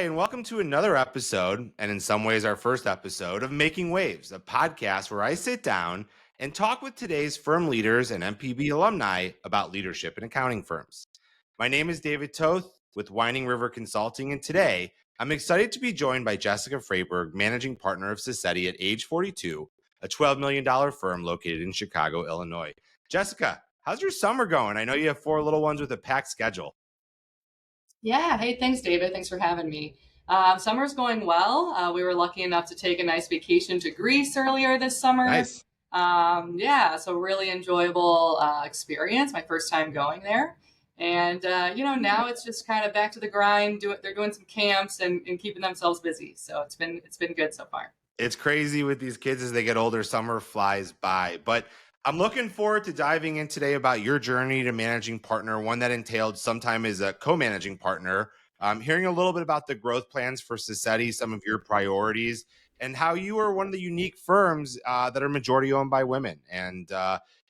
and welcome to another episode, and in some ways, our first episode of Making Waves, a podcast where I sit down and talk with today's firm leaders and MPB alumni about leadership in accounting firms. My name is David Toth with Winding River Consulting, and today I'm excited to be joined by Jessica Freiburg, managing partner of Sassetti at age 42, a $12 million firm located in Chicago, Illinois. Jessica, how's your summer going? I know you have 4 little ones with a packed schedule. Yeah. Hey, thanks, David. Thanks for having me. Summer's going well. We were lucky enough to take a nice vacation to Greece earlier this summer. Nice. So really enjoyable experience. My first time going there. And, now it's just kind of back to the grind. They're doing some camps and keeping themselves busy. So it's been good so far. It's crazy with these kids as they get older. Summer flies by. But I'm looking forward to diving in today about your journey to managing partner, one that entailed some time as a co-managing partner, hearing a little bit about the growth plans for Sassetti, some of your priorities, and how you are one of the unique firms that are majority owned by women. And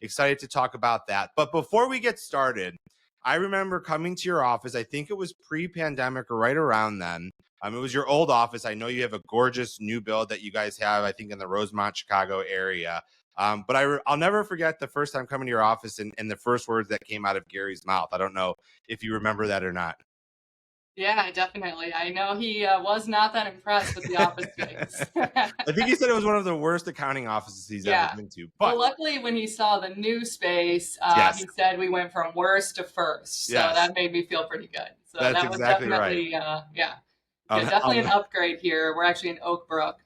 excited to talk about that. But before we get started, I remember coming to your office. I think it was pre-pandemic or right around then. It was your old office. I know you have a gorgeous new build that you guys have, I think, in the Rosemont, Chicago area. But I'll never forget the first time coming to your office and the first words that came out of Gary's mouth. I don't know if you remember that or not. Yeah, definitely. I know he was not that impressed with the office space. I think he said it was one of the worst accounting offices he's ever been to. But well, luckily, when he saw the new space, Yes. he said we went from worst to first. So Yes. that made me feel pretty good. So That's that was exactly definitely, definitely an upgrade here. We're actually in Oak Brook,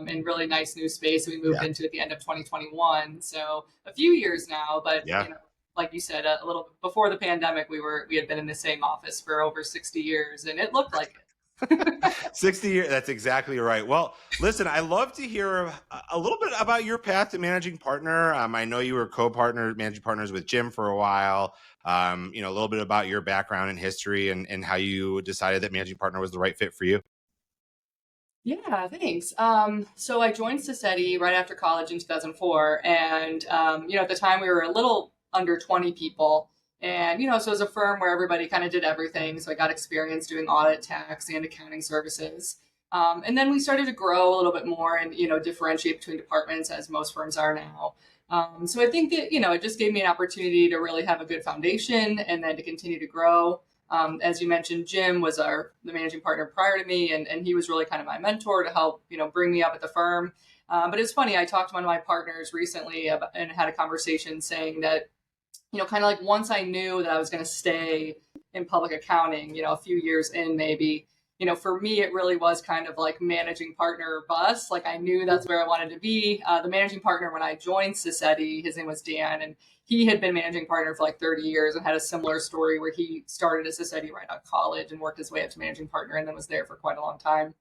in really nice new space we moved into at the end of 2021. So a few years now, but like you said, a little before the pandemic, we had been in the same office for over 60 years, and it looked like it. 60 years. That's exactly right. Well, listen, I love to hear a little bit about your path to managing partner. I know you were managing partners with Jim for a while. A little bit about your background and history and how you decided that managing partner was the right fit for you. Yeah, thanks. So I joined Sassetti right after college in 2004. And, at the time we were a little under 20 people. And, so it was a firm where everybody kind of did everything. So I got experience doing audit, tax, and accounting services. And then we started to grow a little bit more and, differentiate between departments as most firms are now. So I think that, it just gave me an opportunity to really have a good foundation and then to continue to grow. As you mentioned, Jim was the managing partner prior to me, and he was really kind of my mentor to help, bring me up at the firm. But it's funny, I talked to one of my partners recently and had a conversation saying that, kind of like once I knew that I was going to stay in public accounting, a few years in maybe, for me, it really was kind of like managing partner or bust. Like I knew that's where I wanted to be. The managing partner when I joined Sassetti, his name was Dan, and he had been managing partner for like 30 years and had a similar story where he started at Sassetti right out of college and worked his way up to managing partner and then was there for quite a long time.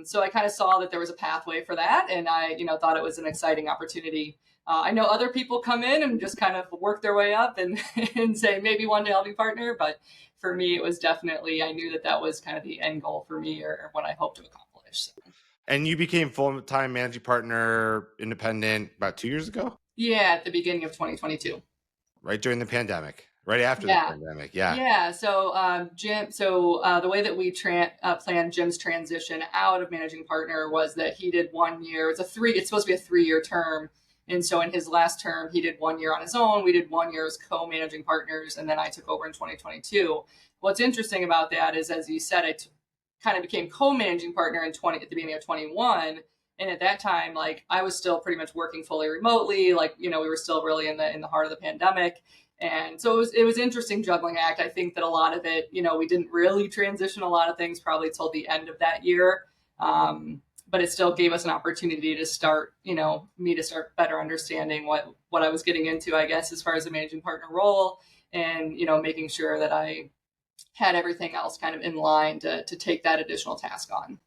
So I kind of saw that there was a pathway for that, and I, thought it was an exciting opportunity. I know other people come in and just kind of work their way up and, and say, maybe one day I'll be partner. But for me, it was definitely, I knew that was kind of the end goal for me or what I hope to accomplish. So. And you became full-time managing partner independent about 2 years ago? Yeah, at the beginning of 2022. Right during the pandemic. Right after the pandemic, Yeah. So, Jim. So the way that we planned Jim's transition out of managing partner was that he did 1 year. It's supposed to be a 3-year term, and so in his last term, he did 1 year on his own. We did 1 year as co-managing partners, and then I took over in 2022. What's interesting about that is, as you said, I kind of became co-managing partner at the beginning of 21. And at that time, like I was still pretty much working fully remotely. Like, we were still really in the heart of the pandemic. And so it was interesting juggling act. I think that a lot of it, we didn't really transition a lot of things probably till the end of that year. But it still gave us an opportunity to start, me to start better understanding what I was getting into, I guess, as far as the managing partner role and, making sure that I had everything else kind of in line to take that additional task on.